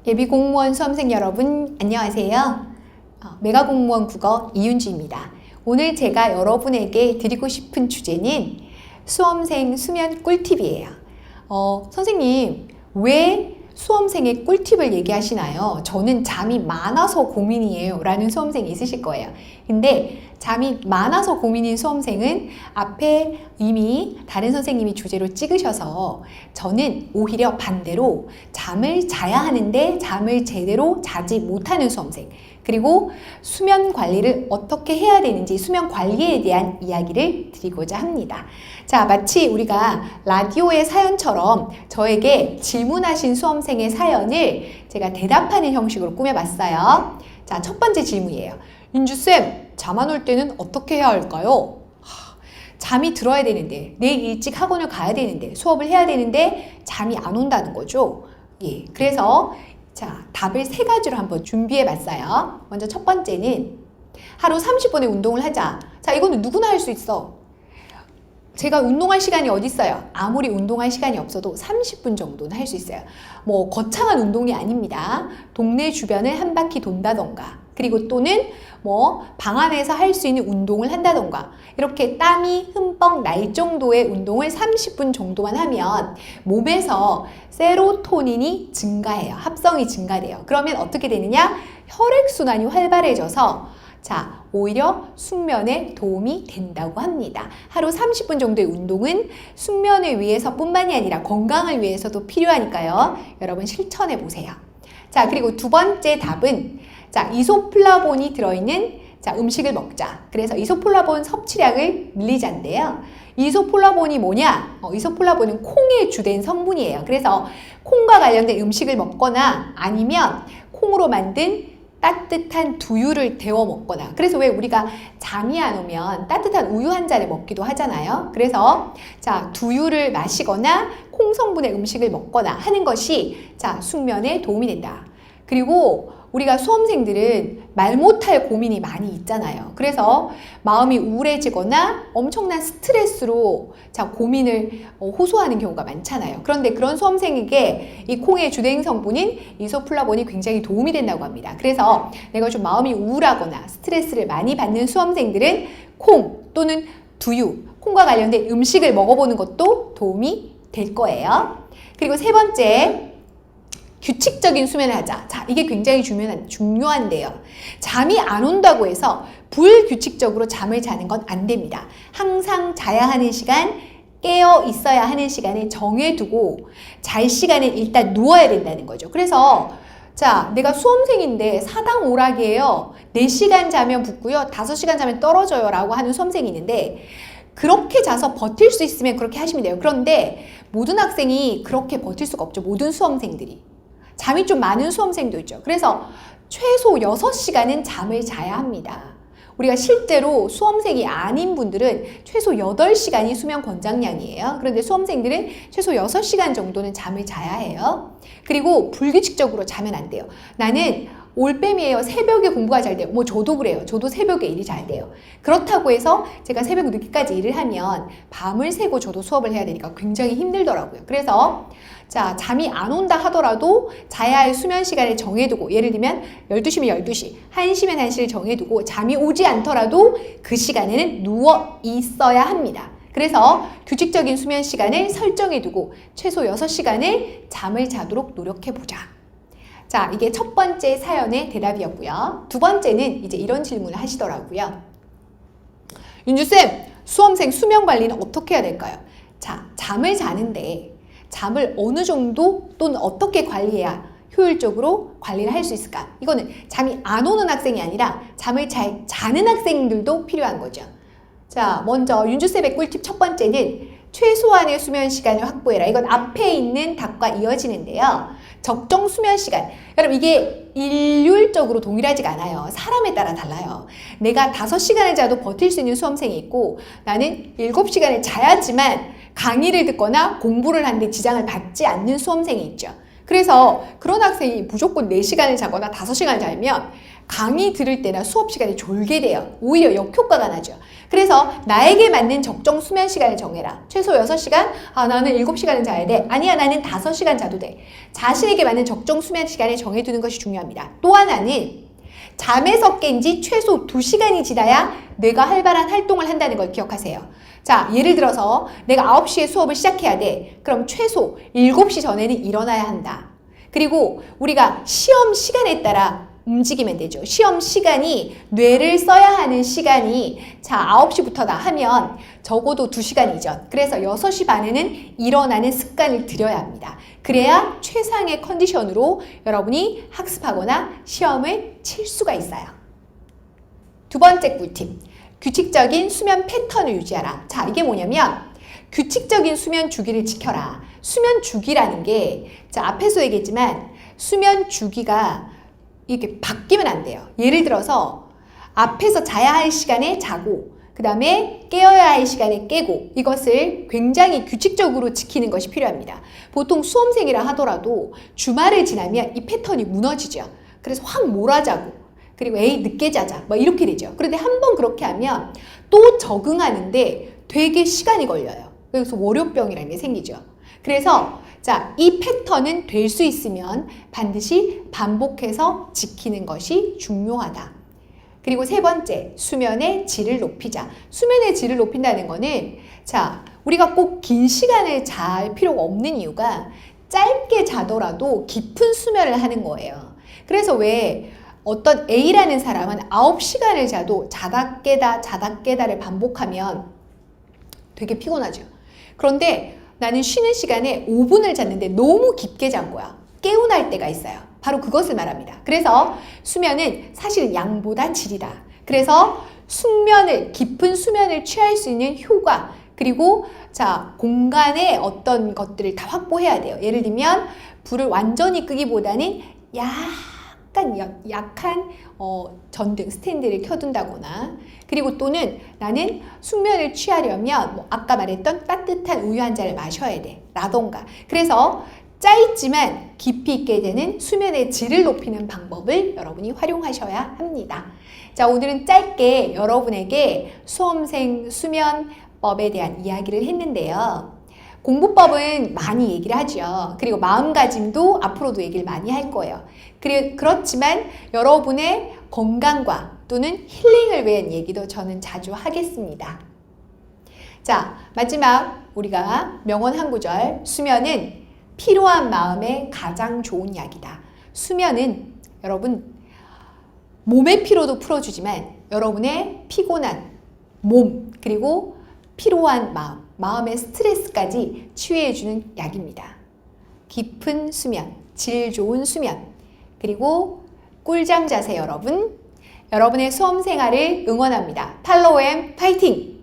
예비공무원 수험생 여러분 안녕하세요. 메가공무원 국어 이윤주입니다. 오늘 제가 여러분에게 드리고 싶은 주제는 수험생 수면 꿀팁이에요. 선생님 왜 수험생의 꿀팁을 얘기하시나요? 저는 잠이 많아서 고민이에요 라는 수험생이 있으실 거예요. 근데 잠이 많아서 고민인 수험생은 앞에 이미 다른 선생님이 주제로 찍으셔서 저는 오히려 반대로 잠을 자야 하는데 잠을 제대로 자지 못하는 수험생, 그리고 수면 관리를 어떻게 해야 되는지 수면 관리에 대한 이야기를 드리고자 합니다. 자, 마치 우리가 라디오의 사연처럼 저에게 질문하신 수험생의 사연을 제가 대답하는 형식으로 꾸며봤어요. 자, 첫 번째 질문이에요. 윤주쌤, 잠 안 올 때는 어떻게 해야 할까요? 잠이 들어야 되는데, 내일 일찍 학원을 가야 되는데, 수업을 해야 되는데 잠이 안 온다는 거죠. 예, 그래서 자, 답을 세 가지로 한번 준비해 봤어요. 먼저 첫 번째는 하루 30분의 운동을 하자. 자, 이거는 누구나 할 수 있어. 제가 운동할 시간이 어디 있어요? 아무리 운동할 시간이 없어도 30분 정도는 할 수 있어요. 뭐 거창한 운동이 아닙니다. 동네 주변을 한 바퀴 돈다던가, 그리고 또는 뭐 방 안에서 할 수 있는 운동을 한다던가, 이렇게 땀이 흠뻑 날 정도의 운동을 30분 정도만 하면 몸에서 세로토닌이 증가해요. 합성이 증가돼요. 그러면 어떻게 되느냐? 혈액순환이 활발해져서 자, 오히려 숙면에 도움이 된다고 합니다. 하루 30분 정도의 운동은 숙면을 위해서뿐만이 아니라 건강을 위해서도 필요하니까요. 여러분 실천해 보세요. 자, 그리고 두 번째 답은 자, 이소플라본이 들어있는 자, 음식을 먹자. 그래서 이소플라본 섭취량을 늘리자인데요. 이소플라본이 뭐냐? 이소플라본은 콩의 주된 성분이에요. 그래서 콩과 관련된 음식을 먹거나 아니면 콩으로 만든 따뜻한 두유를 데워 먹거나, 그래서 왜 우리가 잠이 안 오면 따뜻한 우유 한 잔을 먹기도 하잖아요. 그래서 자, 두유를 마시거나 콩 성분의 음식을 먹거나 하는 것이 자, 숙면에 도움이 된다. 그리고 우리가 수험생들은 말 못할 고민이 많이 있잖아요. 그래서 마음이 우울해지거나 엄청난 스트레스로 자, 고민을 호소하는 경우가 많잖아요. 그런데 그런 수험생에게 이 콩의 주된 성분인 이소플라본이 굉장히 도움이 된다고 합니다. 그래서 내가 좀 마음이 우울하거나 스트레스를 많이 받는 수험생들은 콩 또는 두유, 콩과 관련된 음식을 먹어보는 것도 도움이 될 거예요. 그리고 세 번째, 규칙적인 수면을 하자. 자, 이게 굉장히 중요한데요. 잠이 안 온다고 해서 불규칙적으로 잠을 자는 건 안 됩니다. 항상 자야 하는 시간, 깨어 있어야 하는 시간을 정해두고 잘 시간에 일단 누워야 된다는 거죠. 그래서 자, 내가 수험생인데 사당 오락이에요. 4시간 자면 붙고요. 5시간 자면 떨어져요 라고 하는 수험생이 있는데, 그렇게 자서 버틸 수 있으면 그렇게 하시면 돼요. 그런데 모든 학생이 그렇게 버틸 수가 없죠. 모든 수험생들이. 잠이 좀 많은 수험생도 있죠. 그래서 최소 6시간은 잠을 자야 합니다. 우리가 실제로 수험생이 아닌 분들은 최소 8시간이 수면 권장량이에요. 그런데 수험생들은 최소 6시간 정도는 잠을 자야 해요. 그리고 불규칙적으로 자면 안 돼요. 나는 올빼미예요. 새벽에 공부가 잘 돼요. 뭐 저도 그래요. 저도 새벽에 일이 잘 돼요. 그렇다고 해서 제가 새벽 늦게까지 일을 하면 밤을 새고 저도 수업을 해야 되니까 굉장히 힘들더라고요. 그래서 자, 잠이 안 온다 하더라도 자야 할 수면 시간을 정해두고, 예를 들면 12시면 12시, 1시면 1시를 정해두고 잠이 오지 않더라도 그 시간에는 누워 있어야 합니다. 그래서 규칙적인 수면 시간을 설정해두고 최소 6시간을 잠을 자도록 노력해보자. 자, 이게 첫 번째 사연의 대답이었고요. 두 번째는 이제 이런 질문을 하시더라고요. 윤주쌤, 수험생 수면 관리는 어떻게 해야 될까요? 자, 잠을 자는데 잠을 어느 정도 또는 어떻게 관리해야 효율적으로 관리를 할 수 있을까? 이거는 잠이 안 오는 학생이 아니라 잠을 잘 자는 학생들도 필요한 거죠. 자, 먼저 윤주쌤의 꿀팁 첫 번째는 최소한의 수면 시간을 확보해라. 이건 앞에 있는 답과 이어지는데요. 적정 수면 시간. 여러분, 이게 일률적으로 동일하지가 않아요. 사람에 따라 달라요. 내가 5시간을 자도 버틸 수 있는 수험생이 있고, 나는 7시간을 자야지만 강의를 듣거나 공부를 하는데 지장을 받지 않는 수험생이 있죠. 그래서 그런 학생이 무조건 4시간을 자거나 5시간을 자면 강의 들을 때나 수업 시간에 졸게 돼요. 오히려 역효과가 나죠. 그래서 나에게 맞는 적정 수면 시간을 정해라. 최소 6시간? 아, 나는 7시간은 자야 돼. 아니야, 나는 5시간 자도 돼. 자신에게 맞는 적정 수면 시간을 정해두는 것이 중요합니다. 또 하나는 잠에서 깬 지 최소 2시간이 지나야 뇌가 활발한 활동을 한다는 걸 기억하세요. 자, 예를 들어서 내가 9시에 수업을 시작해야 돼. 그럼 최소 7시 전에는 일어나야 한다. 그리고 우리가 시험 시간에 따라 움직이면 되죠. 시험 시간이 뇌를 써야 하는 시간이 자 9시부터다 하면 적어도 2시간 이전. 그래서 6시 반에는 일어나는 습관을 들여야 합니다. 그래야 최상의 컨디션으로 여러분이 학습하거나 시험을 칠 수가 있어요. 두 번째 꿀팁. 규칙적인 수면 패턴을 유지하라. 자, 이게 뭐냐면 규칙적인 수면 주기를 지켜라. 수면 주기라는 게 자, 앞에서 얘기했지만 수면 주기가 이게 바뀌면 안 돼요. 예를 들어서 앞에서 자야 할 시간에 자고 그 다음에 깨어야 할 시간에 깨고 이것을 굉장히 규칙적으로 지키는 것이 필요합니다. 보통 수험생이라 하더라도 주말을 지나면 이 패턴이 무너지죠. 그래서 확 몰아자고 그리고 에이 늦게 자자 뭐 이렇게 되죠. 그런데 한번 그렇게 하면 또 적응하는데 되게 시간이 걸려요. 그래서 월요병이라는 게 생기죠. 그래서 자, 이 패턴은 될 수 있으면 반드시 반복해서 지키는 것이 중요하다. 그리고 세 번째, 수면의 질을 높이자. 수면의 질을 높인다는 거는 자, 우리가 꼭 긴 시간을 잘 필요가 없는 이유가 짧게 자더라도 깊은 수면을 하는 거예요. 그래서 왜 어떤 A라는 사람은 9시간을 자도 자다 깨다를 반복하면 되게 피곤하죠. 그런데 나는 쉬는 시간에 5분을 잤는데 너무 깊게 잔 거야. 개운할 때가 있어요. 바로 그것을 말합니다. 그래서 수면은 사실 양보다 질이다. 그래서 숙면을, 깊은 수면을 취할 수 있는 효과, 그리고 자, 공간에 어떤 것들을 다 확보해야 돼요. 예를 들면 불을 완전히 끄기보다는 약한 전등 스탠드를 켜둔다거나 그리고 또는 나는 숙면을 취하려면 뭐 아까 말했던 따뜻한 우유 한 잔을 마셔야 돼 라던가. 그래서 짧지만 깊이 있게 되는 수면의 질을 높이는 방법을 여러분이 활용하셔야 합니다. 자, 오늘은 짧게 여러분에게 수험생 수면법에 대한 이야기를 했는데요. 공부법은 많이 얘기를 하죠. 그리고 마음가짐도 앞으로도 얘기를 많이 할 거예요. 그렇지만 여러분의 건강과 또는 힐링을 위한 얘기도 저는 자주 하겠습니다. 자, 마지막 우리가 명언 한 구절. 수면은 피로한 마음에 가장 좋은 약이다. 수면은 여러분 몸의 피로도 풀어주지만 여러분의 피곤한 몸 그리고 피로한 마음의 스트레스까지 치유해주는 약입니다. 깊은 수면, 질 좋은 수면, 그리고 꿀잠 자세 여러분의 수험 생활을 응원합니다. 팔로우엠 파이팅!